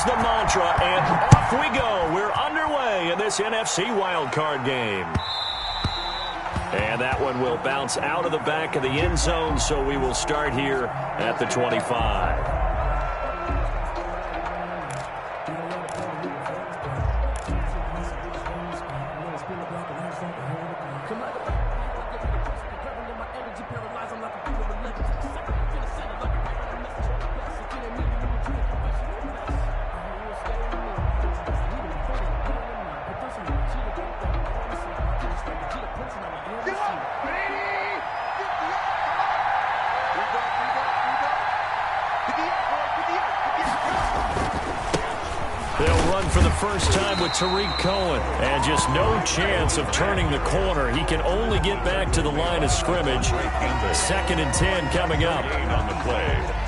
is the mantra, and off we go. We're underway in this NFC wildcard game. And that one will bounce out of the back of the end zone, so we will start here at the 25. First time with Tariq Cohen, and just no chance of turning the corner. He can only get back to the line of scrimmage. 2nd and 10 coming up.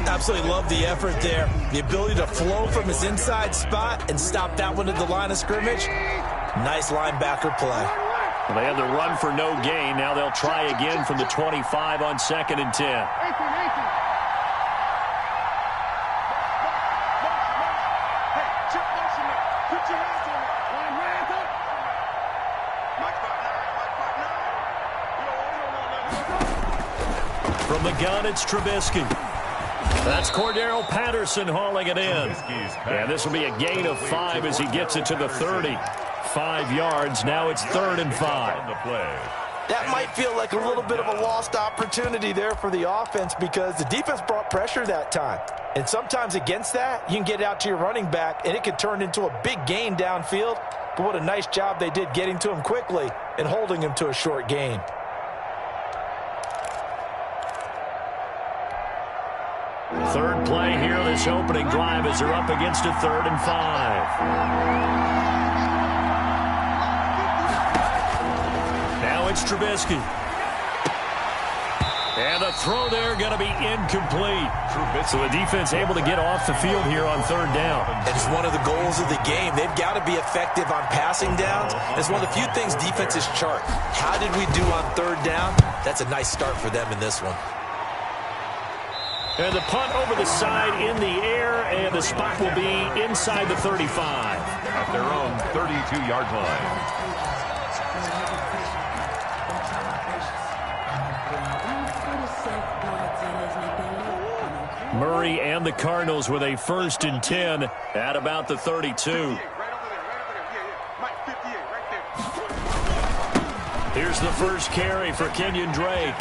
Absolutely love the effort there. The ability to flow from his inside spot and stop that one at the line of scrimmage. Nice linebacker play. Well, they had the run for no gain. Now they'll try again from the 25 on 2nd and 10. From the gun, it's Trubisky. That's Cordero Patterson hauling it in. And this will be a gain of 5 as he gets it to the 30. 5 yards. Now it's 3rd and 5. That might feel like a little bit of a lost opportunity there for the offense because the defense brought pressure that time. And sometimes against that, you can get out to your running back, and it could turn into a big gain downfield. But what a nice job they did getting to him quickly and holding him to a short gain. Third play here, this opening drive as they're up against a 3rd and 5. Now it's Trubisky. And the throw there going to be incomplete. So the defense able to get off the field here on 3rd down. It's one of the goals of the game. They've got to be effective on passing downs. It's one of the few things defenses chart. How did we do on 3rd down? That's a nice start for them in this one. And the punt over the side in the air, and the spot will be inside the 35. At their own 32-yard line. Murray and the Cardinals with a 1st and 10 at about the 32. Here's the first carry for Kenyon Drake.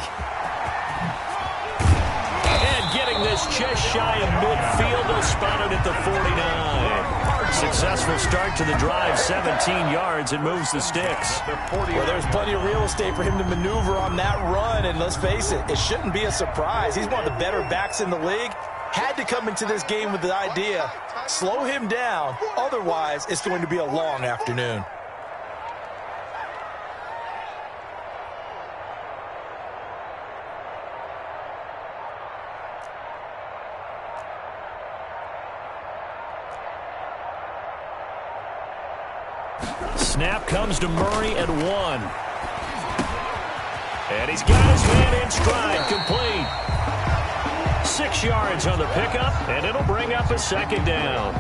Getting this just shy of midfield, they'll spot it at the 49. Successful start to the drive, 17 yards, and moves the sticks. Well, there's plenty of real estate for him to maneuver on that run, and let's face it, it shouldn't be a surprise. He's one of the better backs in the league. Had to come into this game with the idea, slow him down, otherwise it's going to be a long afternoon. Snap comes to Murray at 1. And he's got his man in stride, complete. 6 yards on the pickup, and it'll bring up a 2nd down.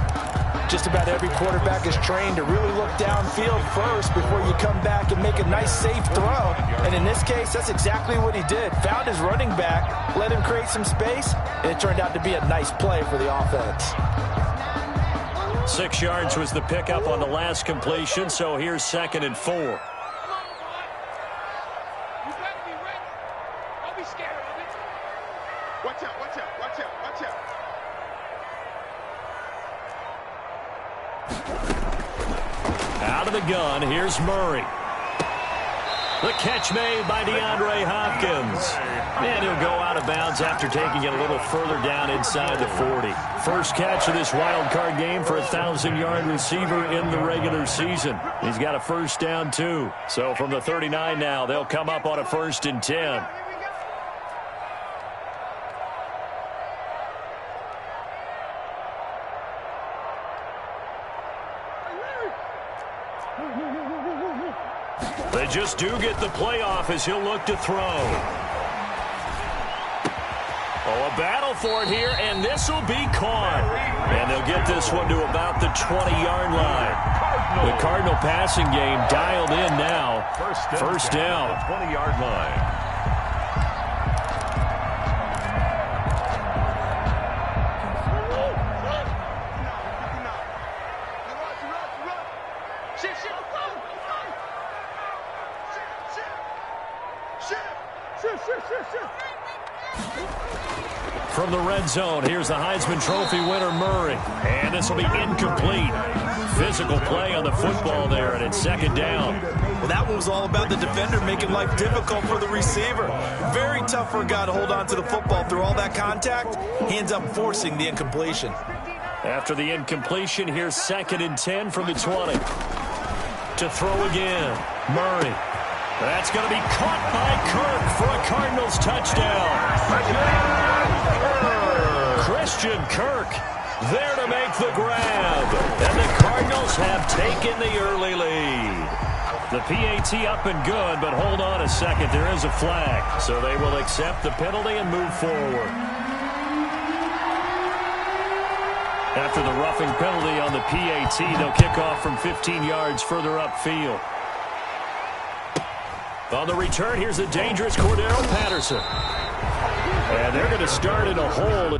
Just about every quarterback is trained to really look downfield first before you come back and make a nice, safe throw. And in this case, that's exactly what he did. Found his running back, let him create some space, and it turned out to be a nice play for the offense. 6 yards was the pickup on the last completion, so here's 2nd and 4. You better be ready. Don't be scared of it. Watch out, watch out, watch out, watch out. Out of the gun, here's Murray. The catch made by DeAndre Hopkins. And he'll go out of bounds after taking it a little further down inside the 40. First catch of this wild card game for a 1,000-yard receiver in the regular season. He's got a 1st down, too. So from the 39 now, they'll come up on a 1st and 10. They just do get the playoff as he'll look to throw. Oh, a battle for it here, and this will be caught. And they'll get this one to about the 20-yard line. The Cardinal passing game dialed in now. First down. 20-yard line. From the red zone, here's the Heisman Trophy winner, Murray. And this will be incomplete. Physical play on the football there, and it's second down. Well, that one was all about the defender making life difficult for the receiver. Very tough for a guy to hold on to the football through all that contact. He ends up forcing the incompletion. After the incompletion, here's 2nd and 10 from the 20. To throw again, Murray. That's going to be caught by Kirk for a Cardinals touchdown. Christian Kirk there to make the grab. And the Cardinals have taken the early lead. The PAT up and good, but hold on a second. There is a flag. So they will accept the penalty and move forward. After the roughing penalty on the PAT, they'll kick off from 15 yards further upfield. On the return, here's the dangerous Cordero Patterson. And they're going to start in a hole.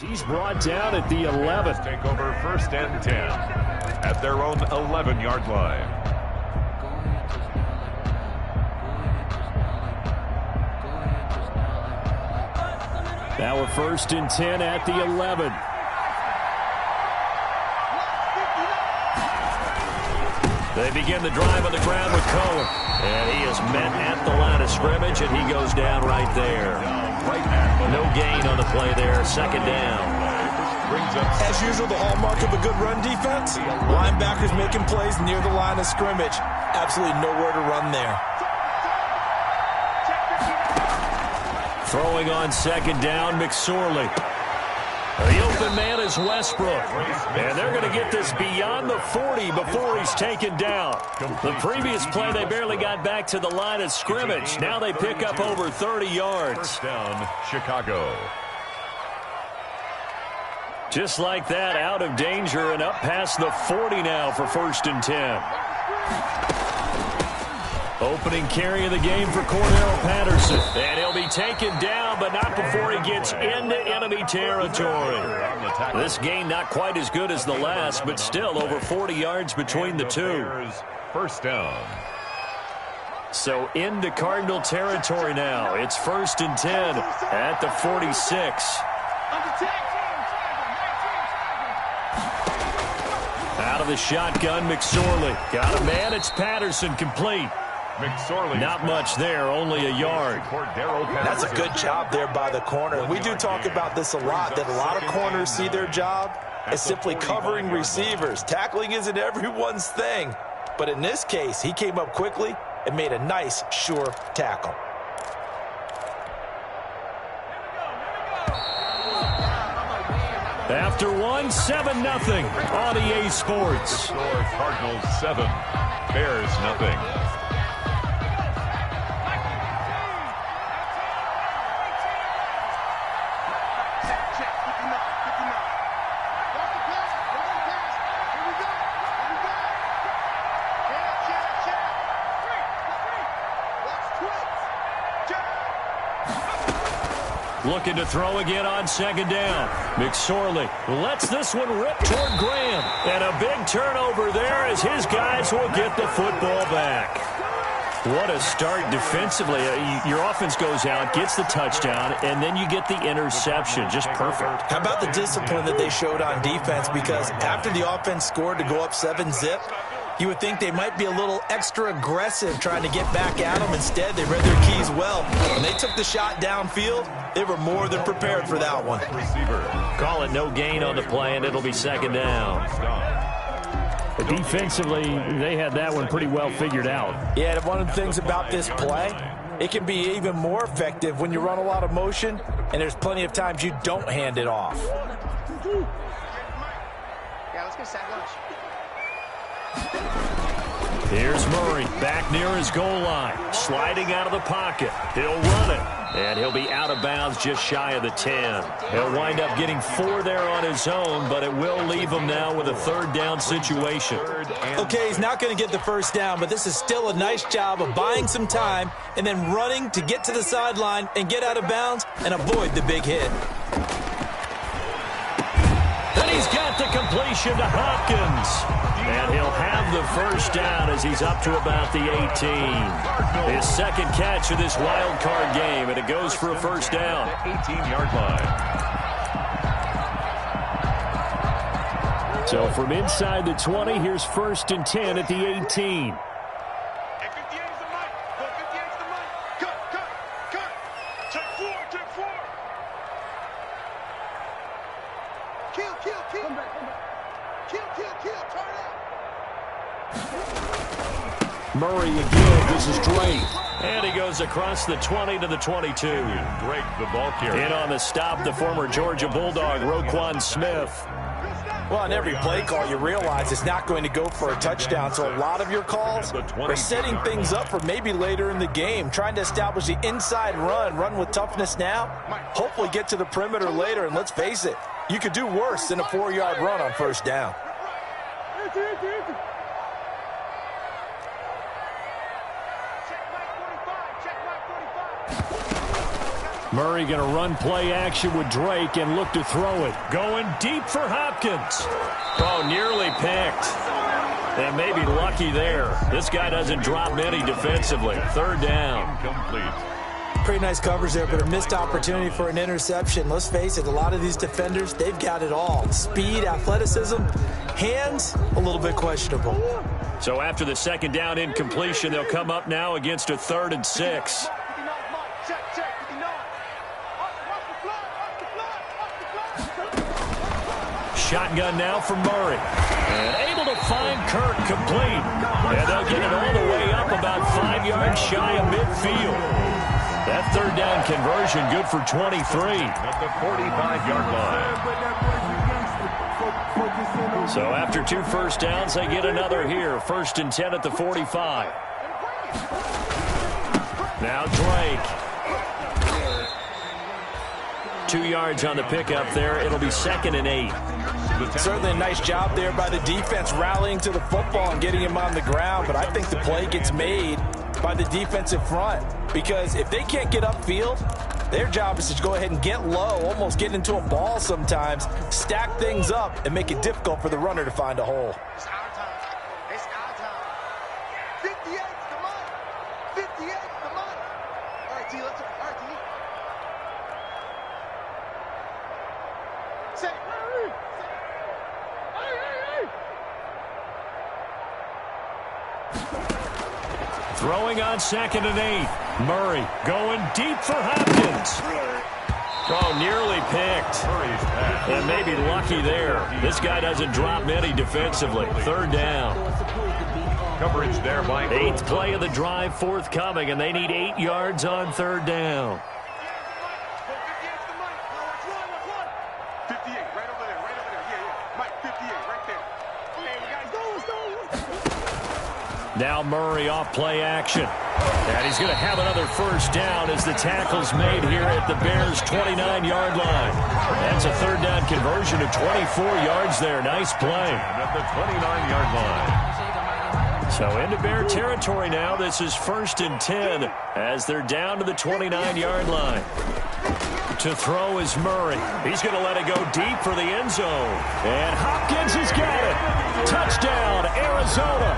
He's brought down at the 11. Take over 1st and 10 at their own 11-yard line. Now a 1st and 10 at the 11. They begin the drive on the ground with Cohen. And he is met at the line of scrimmage, and he goes down right there. No gain on the play there. 2nd down. As usual, the hallmark of a good run defense, linebackers making plays near the line of scrimmage. Absolutely nowhere to run there. Throwing on 2nd down, McSorley. The open man is Westbrook. And they're going to get this beyond the 40 before he's taken down. The previous play, they barely got back to the line of scrimmage. Now they pick up over 30 yards. 1st down, Chicago. Just like that, out of danger and up past the 40 now for 1st and 10. Opening carry of the game for Cordero Patterson. And he'll be taken down, but not before he gets into enemy territory. This game not quite as good as the last, but still over 40 yards between the two. 1st down. So into Cardinal territory now. It's 1st and 10 at the 46. Out of the shotgun, McSorley. Got a man, it's Patterson, complete. McSorley. Not much there, only a yard. That's a good job there by the corner. We do talk about this a lot, that a lot of corners see their job as simply covering receivers. Tackling isn't everyone's thing. But in this case, he came up quickly and made a nice, sure tackle. After one, 7-0 on EA Sports. Cardinals 7, Bears nothing. Looking to throw again on 2nd down. McSorley lets this one rip toward Graham. And a big turnover there as his guys will get the football back. What a start defensively. Your offense goes out, gets the touchdown, and then you get the interception. Just perfect. How about the discipline that they showed on defense? Because after the offense scored to go up 7-zip, you would think they might be a little extra aggressive trying to get back at them. Instead, they read their keys well. When they took the shot downfield, they were more than prepared for that one. Call it no gain on the play, and it'll be 2nd down. Defensively, they had that one pretty well figured out. Yeah, one of the things about this play, It can be even more effective when you run a lot of motion, and there's plenty of times you don't hand it off. Yeah, let's get sandwich. Here's Murray back near his goal line, sliding out of the pocket. He'll run it, and he'll be out of bounds just shy of the 10. He'll wind up getting 4 there on his own, but it will leave him now with a third down situation. Okay, he's not going to get the first down, but this is still a nice job of buying some time and then running to get to the sideline and get out of bounds and avoid the big hit. Then he's got the completion to Hopkins. And he'll have the first down as he's up to about the 18. His second catch of this wild card game, and it goes for a first down. 18-yard line. So from inside the 20, here's 1st and 10 at the 18. Hey, 58 is the mic. Go, 58 is the mic. Cut. Check 4. Kill. Come back. Kill. Turn it out. Murray again. This is Drake. And he goes across the 20 to the 22. Drake, the ball carrier. In on the stop, the former Georgia Bulldog, Roquan Smith. Well, on every play call, you realize it's not going to go for a touchdown, so a lot of your calls are setting things up for maybe later in the game, trying to establish the inside run with toughness now, hopefully get to the perimeter later, and let's face it, you could do worse than a 4-yard run on first down. Murray going to run play action with Drake and look to throw it. Going deep for Hopkins. Oh, nearly picked. And maybe lucky there. This guy doesn't drop many defensively. Third down. Incomplete. Pretty nice coverage there, but a missed opportunity for an interception. Let's face it, a lot of these defenders, they've got it all. Speed, athleticism, hands, a little bit questionable. So after the second down incompletion, they'll come up now against a 3rd and 6. Shotgun now for Murray. And able to find Kirk complete. And they'll get it all the way up about 5 yards shy of midfield. That third down conversion good for 23. At the 45-yard line. So after 2 first downs, they get another here. 1st and 10 at the 45. Now Drake. 2 yards on the pickup there. It'll be 2nd and 8. Certainly a nice job there by the defense rallying to the football and getting him on the ground, but I think the play gets made by the defensive front because if they can't get upfield, their job is to go ahead and get low, almost get into a ball sometimes, stack things up, and make it difficult for the runner to find a hole. It's our time. 58 is the mic. 58 is the mic. All right, D, let's go. All right, D. Say, Throwing on 2nd and 8. Murray going deep for Hopkins. Oh, nearly picked. And maybe lucky there. This guy doesn't drop many defensively. 3rd down. Coverage there by 8th play of the drive forthcoming, and they need 8 yards on 3rd down. 58, right over there. Yeah. Mike, 58, right there. Okay, guys, go. Now Murray off play action. And he's going to have another first down as the tackle's made here at the Bears' 29-yard line. That's a 3rd down conversion of 24 yards there. Nice play. at the 29-yard line. So into Bear territory now. This is 1st and 10 as they're down to the 29-yard line. To throw is Murray. He's going to let it go deep for the end zone. And Hopkins has got it. Touchdown, Arizona.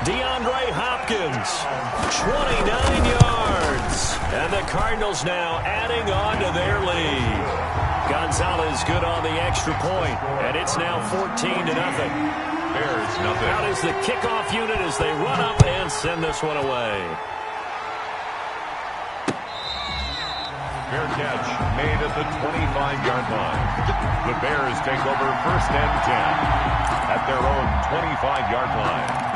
DeAndre Hopkins, 29 yards. And the Cardinals now adding on to their lead. Gonzalez good on the extra point, and it's now 14-0. Bears nothing. Out is the kickoff unit as they run up and send this one away. Fair catch made at the 25-yard line. The Bears take over 1st and 10 at their own 25-yard line.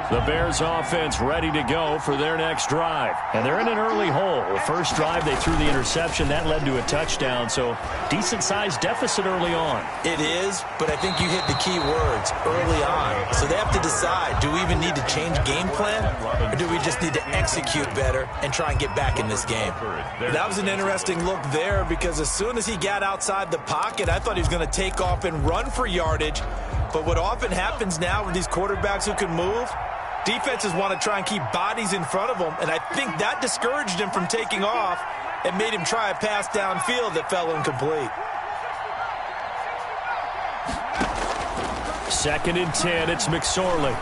The Bears offense ready to go for their next drive. And they're in an early hole. The first drive, they threw the interception. That led to a touchdown, so decent-sized deficit early on. It is, but I think you hit the key words, early on. So they have to decide, do we even need to change game plan, or do we just need to execute better and try and get back in this game? That was an interesting look there, because as soon as he got outside the pocket, I thought he was going to take off and run for yardage. But what often happens now with these quarterbacks who can move, defenses want to try and keep bodies in front of them, and I think that discouraged him from taking off and made him try a pass downfield that fell incomplete. 2nd and 10, it's McSorley.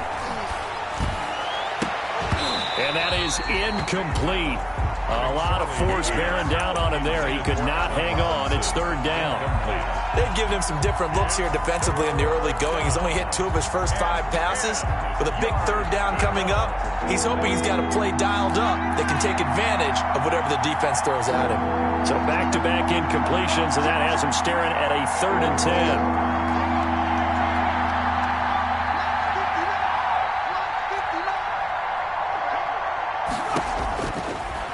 And that is incomplete. A lot of force bearing down on him there. He could not hang on. It's 3rd down. They've given him some different looks here defensively in the early going. He's only hit 2 of his first 5 passes. With a big 3rd down coming up, he's hoping he's got a play dialed up that can take advantage of whatever the defense throws at him. So back-to-back incompletions, and that has him staring at a 3rd and 10.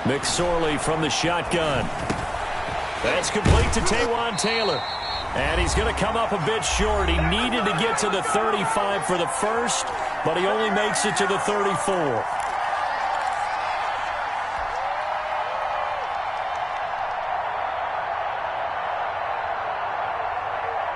McSorley from the shotgun. That's complete to Taywan Taylor. And he's going to come up a bit short. He needed to get to the 35 for the first, but he only makes it to the 34.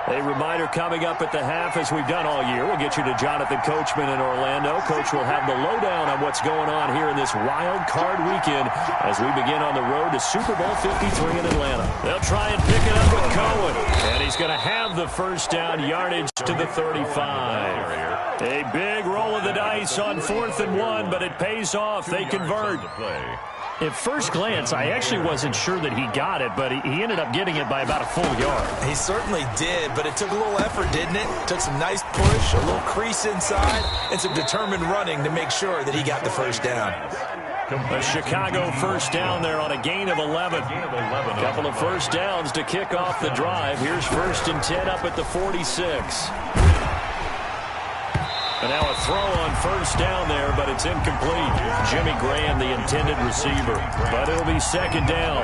A reminder coming up at the half, as we've done all year. We'll get you to Jonathan Coachman in Orlando. Coach will have the lowdown on what's going on here in this wild card weekend as we begin on the road to Super Bowl 53 in Atlanta. They'll try and pick it up with Cohen. And he's going to have the first down, yardage to the 35. A big roll of the dice on 4th and 1, but it pays off. They convert. At first glance, I actually wasn't sure that he got it, but he ended up getting it by about a full yard. He certainly did, but it took a little effort, didn't it? Took some nice push, a little crease inside, and some determined running to make sure that he got the first down. A Chicago first down there on a gain of 11. A couple of first downs to kick off the drive. Here's 1st and 10 up at the 46. And now a throw on 1st down there, but it's incomplete. Jimmy Graham, the intended receiver. But it'll be 2nd down.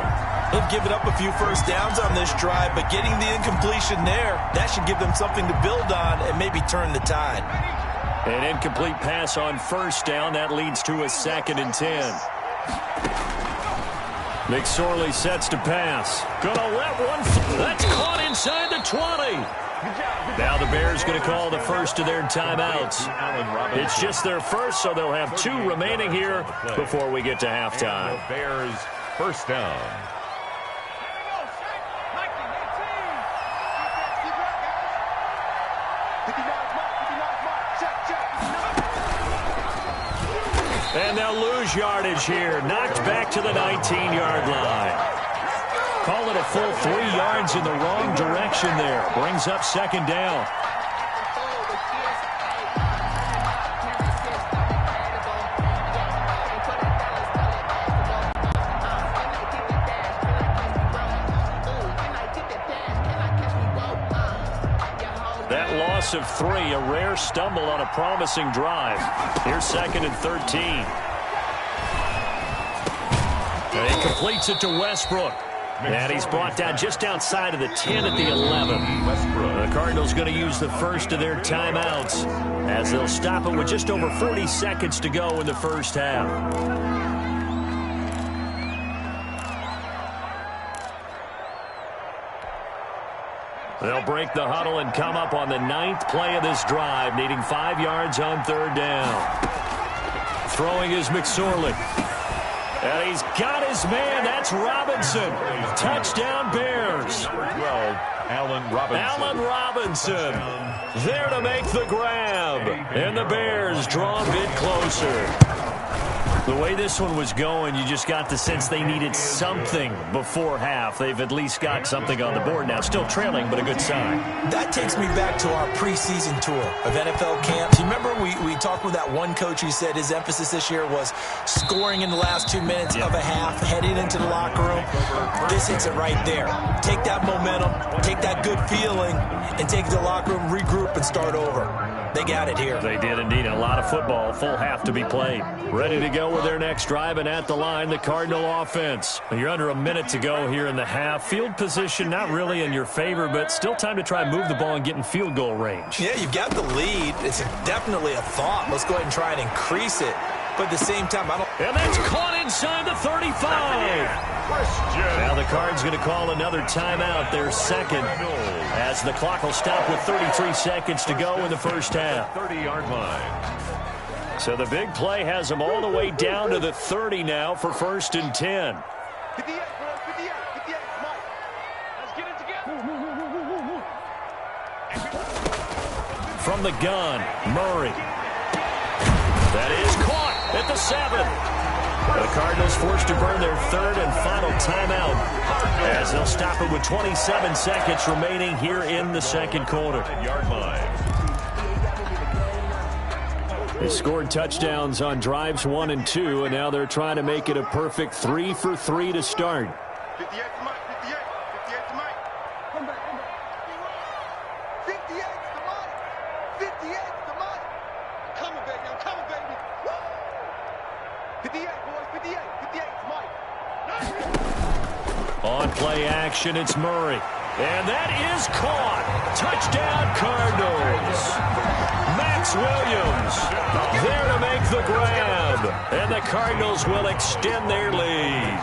They've given up a few first downs on this drive, but getting the incompletion there, that should give them something to build on and maybe turn the tide. An incomplete pass on 1st down. That leads to a 2nd and 10. McSorley sets to pass. Gonna let one. That's caught inside the 20. Now the Bears going to call the first of their timeouts. It's just their first, so they'll have 2 remaining here before we get to halftime. Bears first down. And they'll lose yardage here. Knocked back to the 19-yard line. Call it a full 3 yards in the wrong direction there. Brings up 2nd down. That loss of 3, a rare stumble on a promising drive. Here's 2nd and 13. And he completes it to Westbrook. And he's brought down just outside of the 10 at the 11. The Cardinals going to use the first of their timeouts as they'll stop it with just over 40 seconds to go in the first half. They'll break the huddle and come up on the 9th play of this drive, needing 5 yards on 3rd down. Throwing is McSorley. And he's got his man. That's Robinson. Touchdown, Bears. 12, Allen Robinson. Allen Robinson there to make the grab. And the Bears draw a bit closer. The way this one was going, you just got the sense they needed something before half. They've at least got something on the board now. Still trailing, but a good sign. That takes me back to our preseason tour of NFL camps. You remember we talked with that one coach who said his emphasis this year was scoring in the last 2 minutes of a half, heading into the locker room. This hits it right there. Take that momentum, take that good feeling, and take it to the locker room, regroup, and start over. They got it here. They did indeed. A lot of football, full half to be played. Ready to go with their next drive, and at the line, the Cardinal offense. You're under a minute to go here in the half. Field position not really in your favor, but still time to try and move the ball and get in field goal range. Yeah, you've got the lead. It's definitely a thought. Let's go ahead and try and increase it. But at the same time, I don't... And that's caught inside the 35. Now the Cards going to call another timeout, their second, as the clock will stop with 33 seconds to go in the first half. 30-yard line. So the big play has them all the way down to the 30 now for 1st and 10. 58, bro. 58. 58. Mike. Let's get it together. From the gun, Murray. That is caught at the 7. The Cardinals forced to burn their third and final timeout as they'll stop it with 27 seconds remaining here in the second quarter. Yard line. They scored touchdowns on drives 1 and 2, and now they're trying to make it a perfect 3 for 3 to start. 58 to Mike. 58. 58 to Mike. Come back. 58 to Mike. 58 to Mike. I'm coming, baby. I'm coming, baby. Woo! 58, boys. 58. 58 to Mike. On play action, it's Murray. And that is caught. Touchdown, Cardinals. Max Williams there to make the grab. And the Cardinals will extend their lead.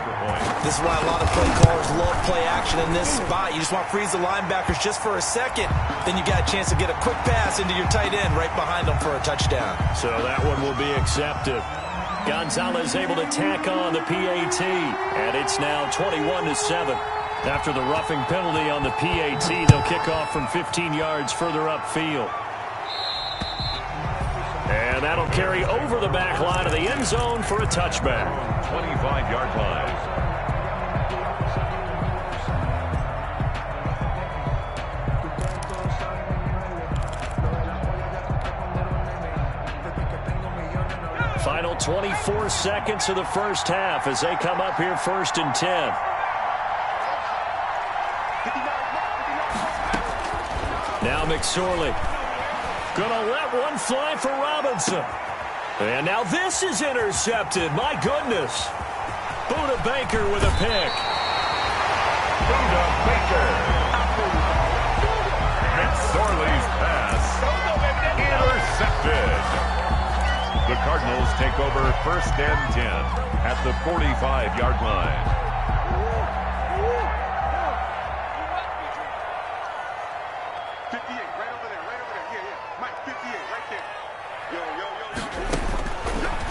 This is why a lot of play callers love play action in this spot. You just want to freeze the linebackers just for a second. Then you got a chance to get a quick pass into your tight end right behind them for a touchdown. So that one will be accepted. Gonzalez able to tack on the PAT. And it's now 21-7. After the roughing penalty on the PAT, they'll kick off from 15 yards further upfield. And that'll carry over the back line of the end zone for a touchback. 25-yard line. Final 24 seconds of the first half as they come up here 1st and 10. Now McSorley gonna let one fly for Robinson. And now this is intercepted. My goodness. Buda Baker with a pick. Buda Baker. McSorley's pass. Intercepted. The Cardinals take over 1st and 10 at the 45-yard line. 58, right over there. Yeah. Mike, 58, right there. Yo.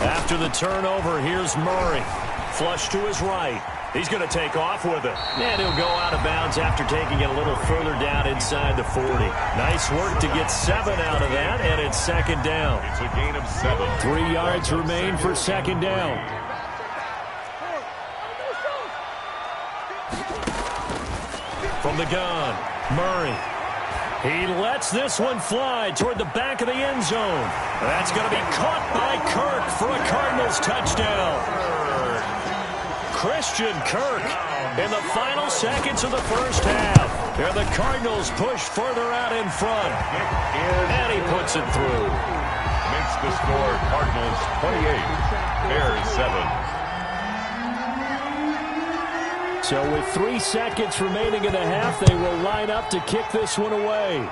After the turnover, here's Murray. Flush to his right. He's going to take off with it. And he'll go out of bounds after taking it a little further down inside the 40. Nice work to get 7 out of that, and it's 2nd down. It's a gain of 7. 3 yards remain for 2nd down. From the gun, Murray. He lets this one fly toward the back of the end zone. That's going to be caught by Kirk for a Cardinals touchdown. Christian Kirk in the final seconds of the first half. And the Cardinals push further out in front. And he puts it through. Makes the score Cardinals 28, Bears 7. So with 3 seconds remaining in the half, they will line up to kick this one away.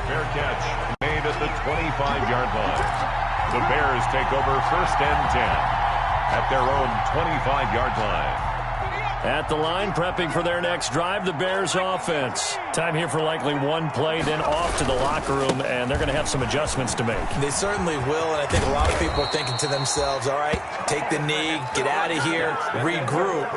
Fair catch made at the 25-yard line. The Bears take over 1st and 10 at their own 25-yard line. At the line, prepping for their next drive, the Bears offense. Time here for likely one play, then off to the locker room, and they're going to have some adjustments to make. They certainly will, and I think a lot of people are thinking to themselves, all right, take the knee, get out of here, regroup.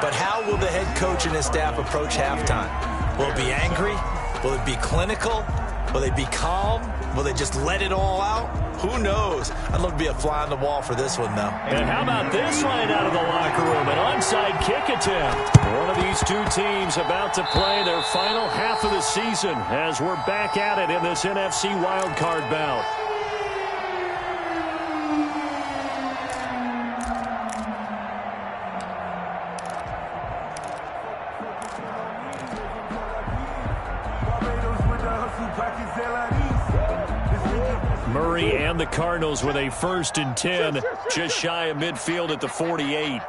But how will the head coach and his staff approach halftime? Will it be angry? Will it be clinical? Will they be calm? Will they just let it all out? Who knows? I'd love to be a fly on the wall for this one, though. And how about this line out of the locker room? An onside kick attempt. One of these two teams about to play their final half of the season as we're back at it in this NFC wildcard bout. Murray and the Cardinals with a 1st and 10, just shy of midfield at the 48.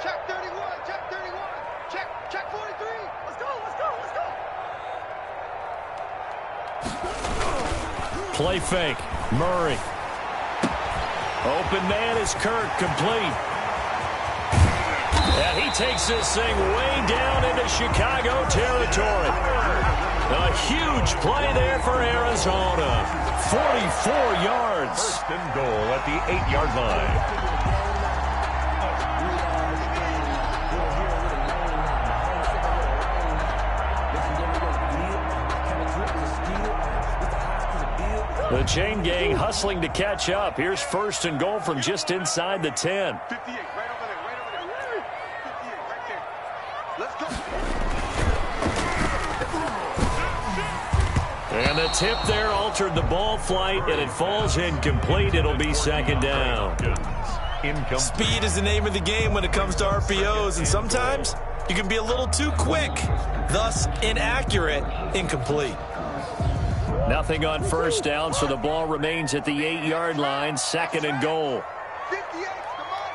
Check 31, check 31, check 43. Let's go, let's go, let's go. Play fake. Murray. Open man is Kirk, complete. And he takes this thing way down into Chicago territory. A huge play there for Arizona. 44 yards. 1st and goal at the 8-yard line. The chain gang hustling to catch up. Here's 1st and goal from just inside the 10. 58, right over there, right over there. 58, right there. Let's go. And the tip there altered the ball flight, and it falls incomplete. It'll be 2nd down. Speed is the name of the game when it comes to RPOs, and sometimes you can be a little too quick, thus inaccurate, incomplete. Nothing on 1st down, so the ball remains at the 8-yard line, 2nd and goal. 58, the mark.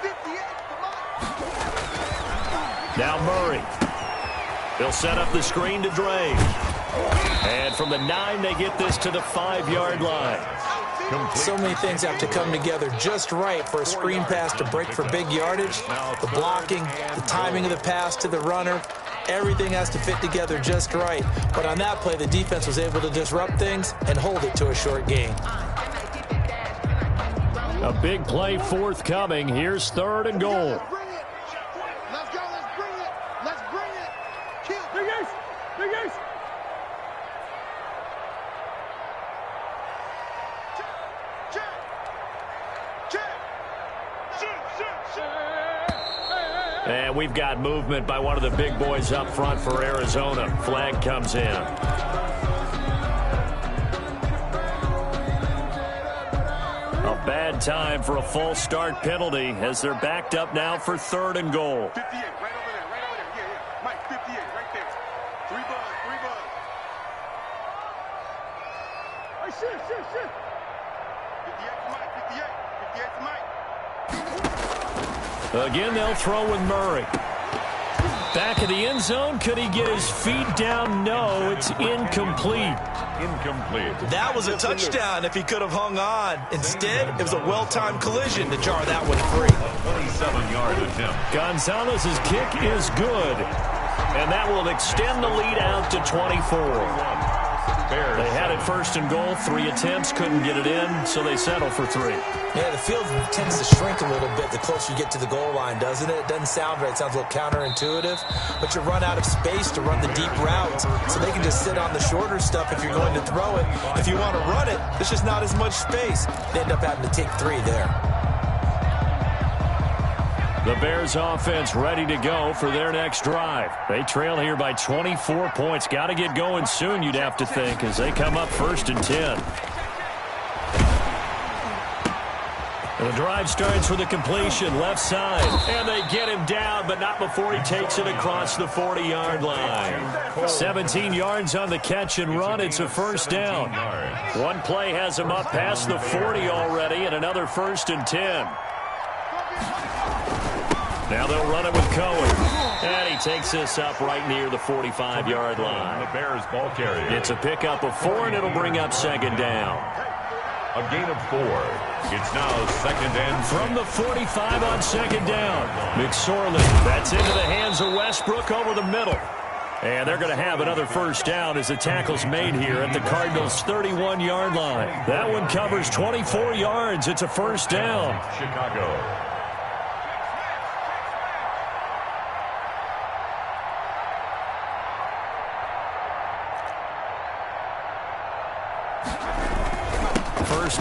58, the mark. Now Murray. They'll set up the screen to Dre. And from the 9, they get this to the 5-yard line. So many things have to come together just right for a screen pass to break for big yardage. The blocking, the timing of the pass to the runner, everything has to fit together just right. But on that play, the defense was able to disrupt things and hold it to a short gain. A big play forthcoming. Here's 3rd and goal. Let's bring it. Let's go, let's bring it. Let's bring it. Kill. Big ace. Big ace. And we've got movement by one of the big boys up front for Arizona. Flag comes in. A bad time for a false start penalty as they're backed up now for 3rd and goal. 58, right over there, right over there. Yeah, yeah. Mike, 58, right there. 3 bugs, 3 bugs. Hey, shit. 58 to Mike, 58. 58 to Mike. Again, they'll throw with Murray. Back of the end zone. Could he get his feet down? No, it's incomplete. That was a touchdown if he could have hung on. Instead, it was a well-timed collision to jar that one free. 27-yard attempt. Gonzalez's kick is good. And that will extend the lead out to 24. They had it 1st and goal, 3 attempts, couldn't get it in, so they settle for 3. Yeah, the field tends to shrink a little bit the closer you get to the goal line, doesn't it? It doesn't sound right. It sounds a little counterintuitive, but you run out of space to run the deep routes, so they can just sit on the shorter stuff if you're going to throw it. If you want to run it, there's just not as much space. They end up having to take 3 there. The Bears offense ready to go for their next drive. They trail here by 24 points. Got to get going soon, you'd have to think, as they come up 1st and 10. The drive starts with a completion left side. And they get him down, but not before he takes it across the 40-yard line. 17 yards on the catch and run. It's a 1st down. One play has him up past the 40 already, and another 1st and 10. Now they'll run it with Cohen. And he takes this up right near the 45-yard line. The Bears ball carrier. It's a pickup of 4, and it'll bring up 2nd down. A gain of 4. It's now 2nd and from the 45 on 2nd down. McSorley, that's into the hands of Westbrook over the middle. And they're going to have another 1st down as the tackle's made here at the Cardinals' 31-yard line. That one covers 24 yards. It's a 1st down. Chicago.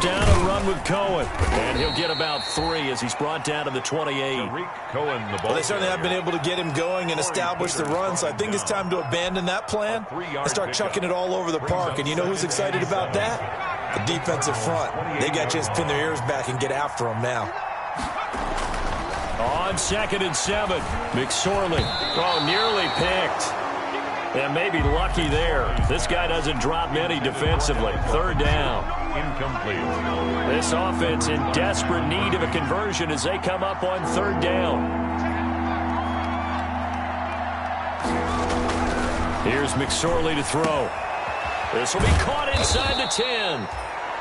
Down a run with Cohen, and he'll get about 3 as he's brought down to the 28. Cohen, the ball. Well, they certainly have been able to get him going and establish the run, so I think it's time to abandon that plan and start chucking it all over the park. And you know who's excited about that? The defensive front. They got a chance to pin their ears back and get after him now. On 2nd and 7, McSorley. Oh, nearly picked. And maybe lucky there. This guy doesn't drop many defensively. Third down. Incomplete. This offense in desperate need of a conversion as they come up on third down. Here's McSorley to throw. This will be caught inside the 10.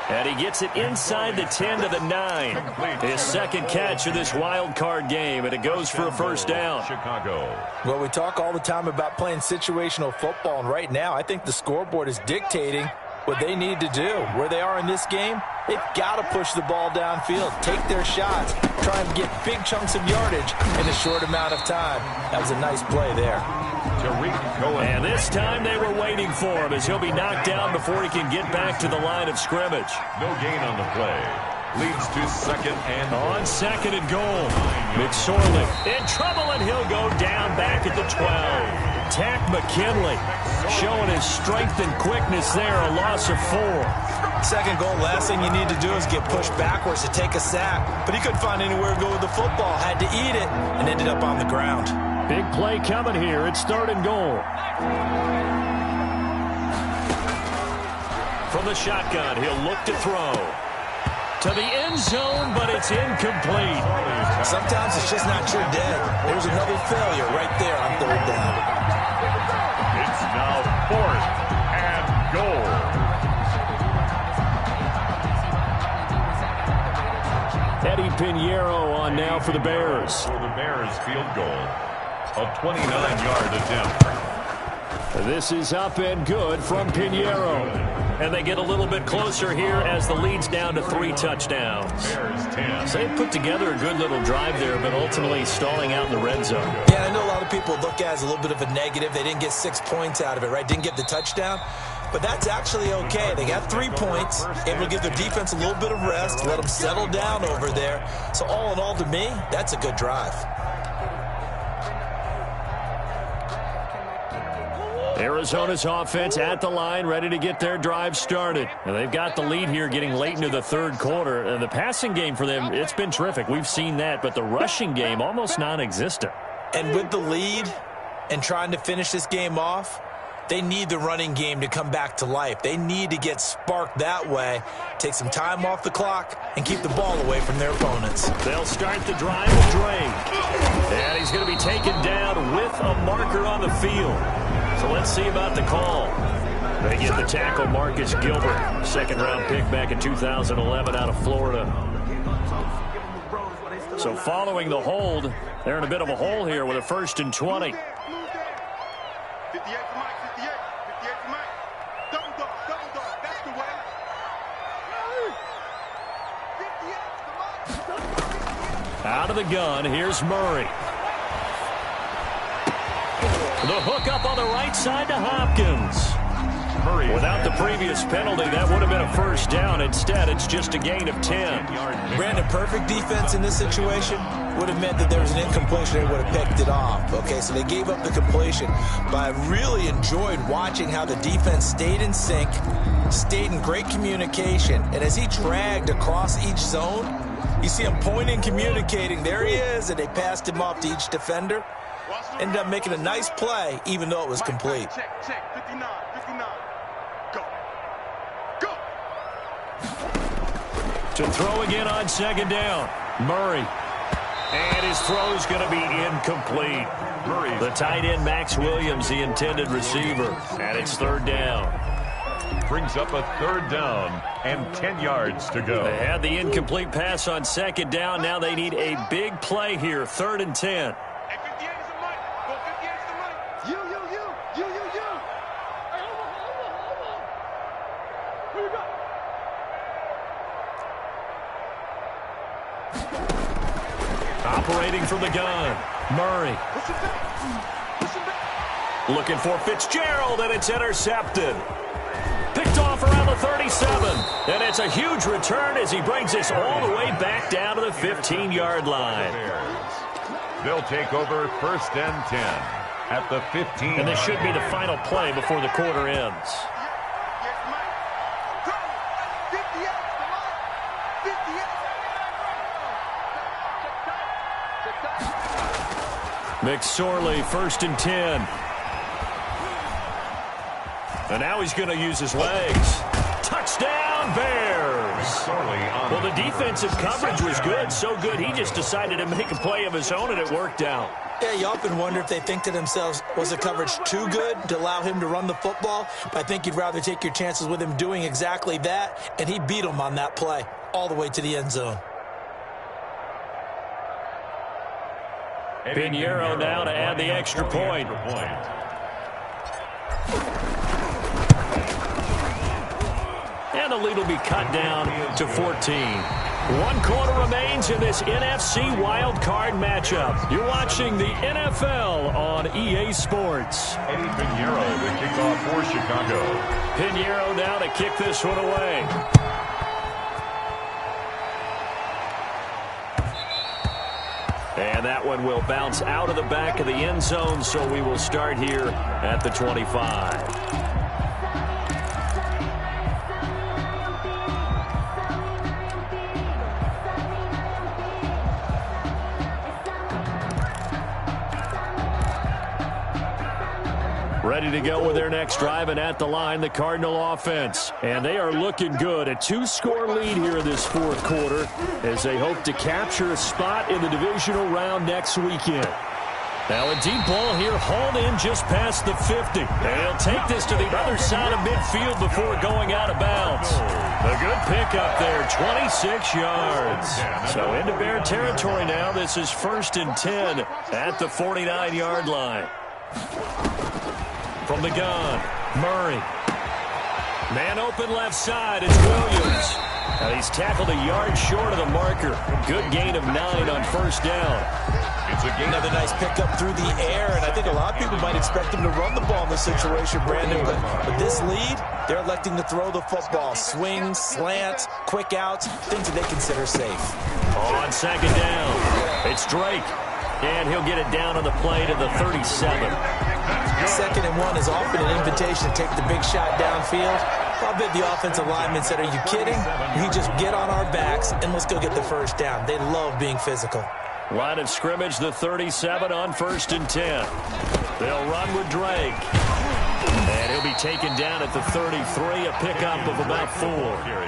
And he gets it inside the 10 to the 9. His second catch of this wild card game, and it goes for a first down. Chicago. Well, we talk all the time about playing situational football, and right now I think the scoreboard is dictating what they need to do. Where they are in this game, they've got to push the ball downfield, take their shots, try and get big chunks of yardage in a short amount of time. That was a nice play there. And this time they were waiting for him as he'll be knocked down before he can get back to the line of scrimmage. No gain on the play. Leads to second and on second and goal. McSorley in trouble, and he'll go down back at the 12. Tack McKinley showing his strength and quickness there, a loss of 4. Second goal, last thing you need to do is get pushed backwards to take a sack. But he couldn't find anywhere to go with the football, had to eat it, and ended up on the ground. Big play coming here. It's third and goal. From the shotgun, he'll look to throw. To the end zone, but it's incomplete. Sometimes it's just not your day. There's another failure right there on third down. It's now fourth and goal. Eddie Pinheiro on now for the Bears. For the Bears field goal. A 29-yard attempt. This is up and good from Pinheiro. And they get a little bit closer here as the lead's down to 3 touchdowns. Bears 10. So they put together a good little drive there, but ultimately stalling out in the red zone. Yeah, I know a lot of people look at it as a little bit of a negative. They didn't get 6 points out of it, right? Didn't get the touchdown. But that's actually okay. They got 3 points, able to give their defense a little bit of rest, let them settle down over there. So all in all, to me, that's a good drive. Arizona's offense at the line, ready to get their drive started. And they've got the lead here getting late into the third quarter. And the passing game for them, it's been terrific. We've seen that. But the rushing game, almost non-existent. And with the lead and trying to finish this game off, they need the running game to come back to life. They need to get sparked that way, take some time off the clock, and keep the ball away from their opponents. They'll start the drive with Drake. And he's going to be taken down with a marker on the field. So let's see about the call. They get the tackle, Marcus Gilbert. Second-round pick back in 2011 out of Florida. So following the hold, they're in a bit of a hole here with a 1st and 20. 58 for Mike, 58 for Mike. Double dog, that's the way. 58 for Mike. Out of the gun, here's Murray. The hook up on the right side to Hopkins. Murray. Without the previous penalty, that would have been a first down. Instead, it's just a gain of 10. Brandon, perfect defense in this situation would have meant that there was an incompletion. They would have picked it off. Okay, so they gave up the completion. But I really enjoyed watching how the defense stayed in sync, stayed in great communication. And as he dragged across each zone, you see him pointing, communicating. There he is, and they passed him off to each defender. Ended up making a nice play, even though it was complete. Check, 59, 59. Go. Go. To throw again on second down. Murray. And his throw's going to be incomplete. Murray. The tight end, Max Williams, the intended receiver. And it's third down. Brings up a third down and 10 yards to go. They had the incomplete pass on second down. Now they need a big play here. 3rd and 10. Hey, 58 is the money. Go, 58 is the money. You. Hey, hold on. Who you got? Operating from the gun. Murray. Push it back. Looking for Fitzgerald, and it's intercepted. Picked off around the 37. And it's a huge return as he brings us all the way back down to the 15-yard line. They'll take over 1st and 10 at the 15. And this should be the final play before the quarter ends. McSorley, 1st and 10. And now he's going to use his legs. Touchdown, Bears! Well, the defensive coverage was good, so good he just decided to make a play of his own, and it worked out. Yeah, you often wonder if they think to themselves, was the coverage too good to allow him to run the football? But I think you'd rather take your chances with him doing exactly that, and he beat him on that play all the way to the end zone. Pinheiro now to add the extra point. And the lead will be cut down to 14. 1 quarter remains in this NFC wildcard matchup. You're watching the NFL on EA Sports. Eddie Pinheiro, the kickoff for Chicago. Pinheiro now to kick this one away. And that one will bounce out of the back of the end zone, so we will start here at the 25. Ready to go with their next drive, and at the line, the Cardinal offense. And they are looking good. A 2-score lead here in this fourth quarter as they hope to capture a spot in the divisional round next weekend. Now a deep ball here hauled in just past the 50. And he'll take this to the other side of midfield before going out of bounds. A good pickup there, 26 yards. So into Bear territory now. This is 1st and 10 at the 49-yard line. From the gun, Murray. Man open left side, it's Williams. Now he's tackled a yard short of the marker. Good gain of 9 on 1st down. It's a gain. Another nice pickup through the air, and I think a lot of people might expect him to run the ball in this situation, Brandon, but with this lead, they're electing to throw the football. Swings, slants, quick outs, things that they consider safe. On 2nd down, it's Drake. And he'll get it down on the play to the 37. 2nd and 1 is often an invitation to take the big shot downfield. I bet the offensive lineman said, are you kidding? You just get on our backs and let's go get the 1st down. They love being physical. Line of scrimmage, the 37 on 1st and 10. They'll run with Drake. And he'll be taken down at the 33, a pickup of about 4.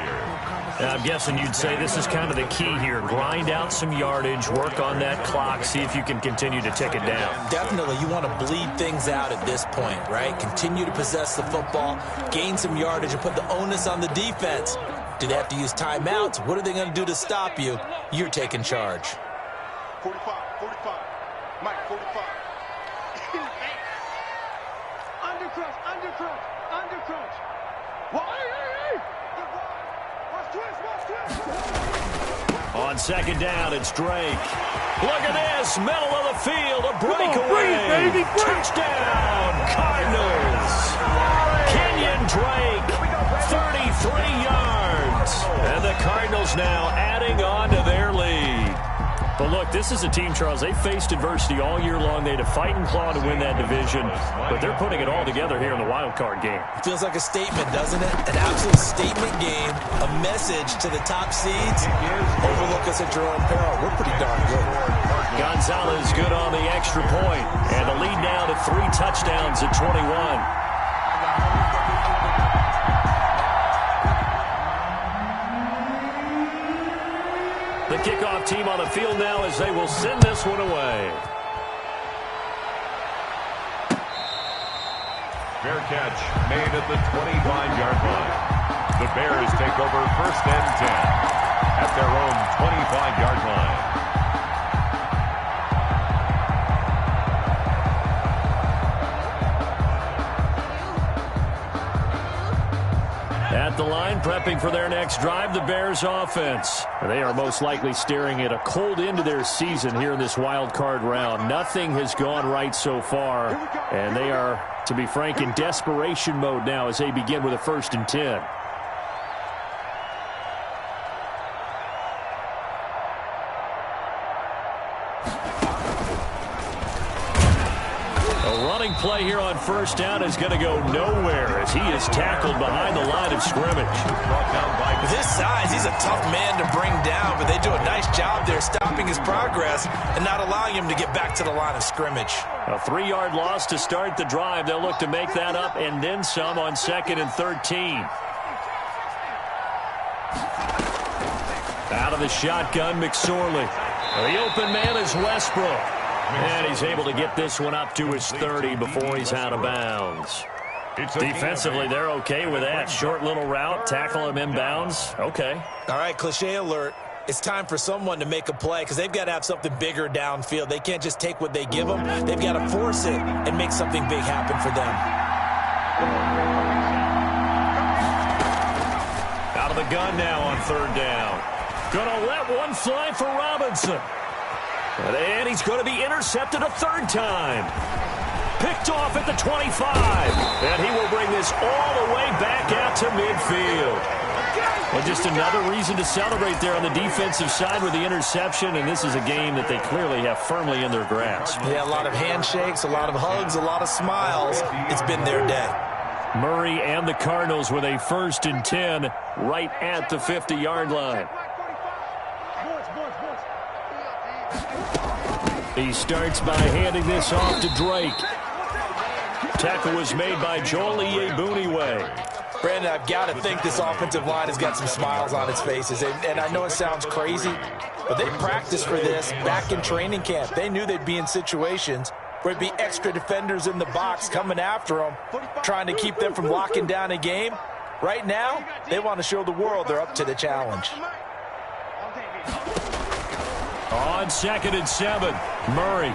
I'm guessing you'd say this is kind of the key here. Grind out some yardage, work on that clock, see if you can continue to tick it down. Definitely. You want to bleed things out at this point, right? Continue to possess the football, gain some yardage, and put the onus on the defense. Do they have to use timeouts? What are they going to do to stop you? You're taking charge. 45, Mike, 45. Under crunch. On 2nd down, it's Drake. Look at this, middle of the field, a breakaway. Touchdown, Cardinals. Kenyon Drake, 33 yards. And the Cardinals now adding on to their lead. But look, this is a team, Charles, they faced adversity all year long. They had to fight and claw to win that division, but they're putting it all together here in the wild card game. Feels like a statement, doesn't it? An absolute statement game, a message to the top seeds. Overlook us at your own peril. We're pretty darn good. Gonzalez good on the extra point, and the lead now to 3 touchdowns at 21. The kickoff team on the field now as they will send this one away. Fair catch made at the 25-yard line. The Bears take over 1st and 10 at their own 25-yard line. At the line, prepping for their next drive, the Bears offense. They are most likely staring at a cold end to their season here in this wild card round. Nothing has gone right so far, and they are, to be frank, in desperation mode now as they begin with a 1st and 10. A running play here on first down is going to go nowhere as he is tackled behind the line of scrimmage. With his size, he's a tough man to bring down, but they do a nice job there stopping his progress and not allowing him to get back to the line of scrimmage. A 3-yard loss to start the drive. They'll look to make that up and then some on 2nd and 13. Out of the shotgun, McSorley. The open man is Westbrook. And he's able to get this one up to his 30 before he's out of bounds. Defensively, they're okay with that. Short little route, tackle him inbounds. Okay. All right, cliche alert. It's time for someone to make a play because they've got to have something bigger downfield. They can't just take what they give them. They've got to force it and make something big happen for them. Out of the gun now on 3rd down. Gonna let one fly for Robinson. And he's going to be intercepted a 3rd time. Picked off at the 25. And he will bring this all the way back out to midfield. And just another reason to celebrate there on the defensive side with the interception. And this is a game that they clearly have firmly in their grasp. Yeah, a lot of handshakes, a lot of hugs, a lot of smiles. It's been their day. Murray and the Cardinals with a 1st and 10 right at the 50-yard line. He starts by handing this off to Drake. Tackle was made by Joel Iyiegbuniwe. Brandon, I've got to think this offensive line has got some smiles on its faces. And I know it sounds crazy, but they practiced for this back in training camp. They knew they'd be in situations where it'd be extra defenders in the box coming after them, trying to keep them from locking down a game. Right now, they want to show the world they're up to the challenge. On 2nd and 7, Murray.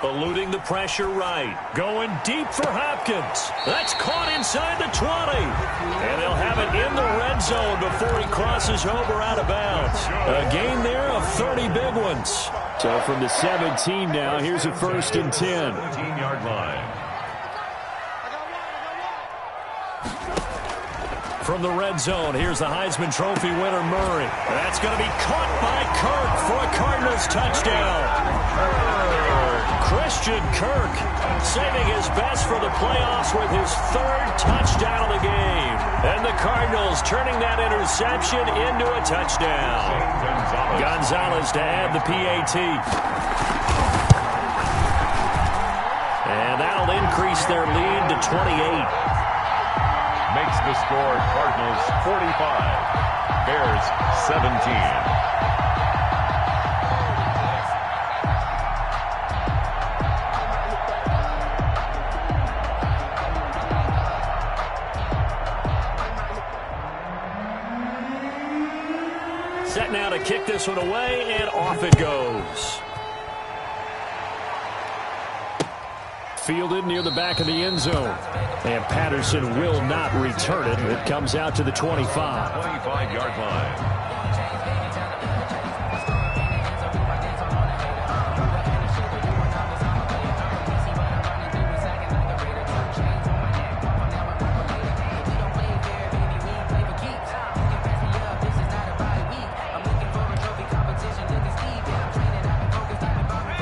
Eluding the pressure right. Going deep for Hopkins. That's caught inside the 20. And they'll have it in the red zone before he crosses over out of bounds. A gain there of 30 big ones. So from the 17 now, here's a 1st and 10. 17-yard line. From the red zone, here's the Heisman Trophy winner, Murray. That's going to be caught by Kirk for a Cardinals touchdown. Christian Kirk saving his best for the playoffs with his 3rd touchdown of the game. And the Cardinals turning that interception into a touchdown. Gonzalez to add the PAT. And that'll increase their lead to 28. Makes the score Cardinals 45, Bears 17. Set now to kick this one away, and off it goes. Fielded near the back of the end zone. And Patterson will not return it. It comes out to the 25. 25-yard line.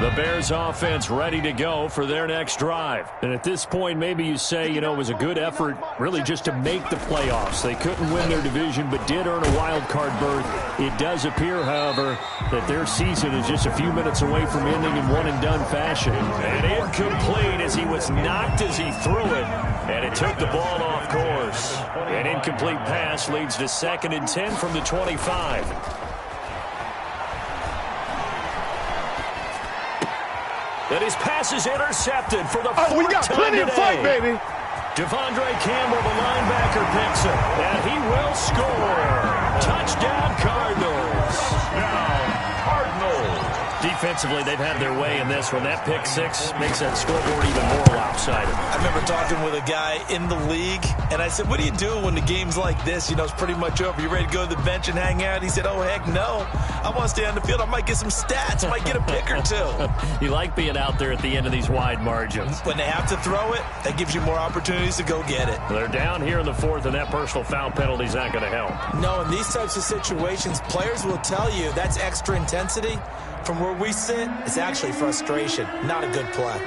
The Bears offense ready to go for their next drive. And at this point, maybe you say, you know, it was a good effort really just to make the playoffs. They couldn't win their division but did earn a wild card berth. It does appear, however, that their season is just a few minutes away from ending in one-and-done fashion. And incomplete as he was knocked as he threw it. And it took the ball off course. An incomplete pass leads to 2nd and 10 from the 25. And his pass is intercepted for the fourth time. We got plenty of fight, baby. Devondre Campbell, the linebacker, picks it. And he will score. Touchdown, Cardinals. Touchdown, Cardinals. Defensively, they've had their way in this one. That pick six makes that scoreboard even more lopsided. I remember talking with a guy in the league, and I said, what do you do when the game's like this? You know, it's pretty much over. You ready to go to the bench and hang out? He said, oh, heck no. I want to stay on the field. I might get some stats. I might get a pick or two. You like being out there at the end of these wide margins. When they have to throw it, that gives you more opportunities to go get it. They're down here in the fourth, and that personal foul penalty is not going to help. No, in these types of situations, players will tell you that's extra intensity. From where we sit, it's actually frustration, not a good play.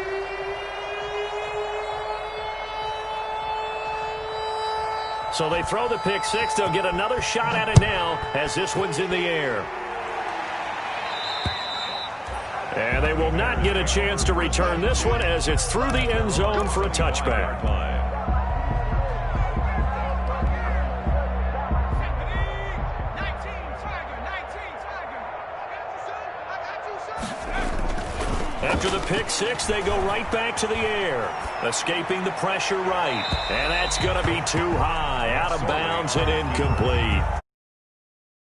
So they throw the pick six. They'll get another shot at it now as this one's in the air. And they will not get a chance to return this one as it's through the end zone for a touchback. After the pick six, they go right back to the air, escaping the pressure right. And that's going to be too high, out of bounds and incomplete.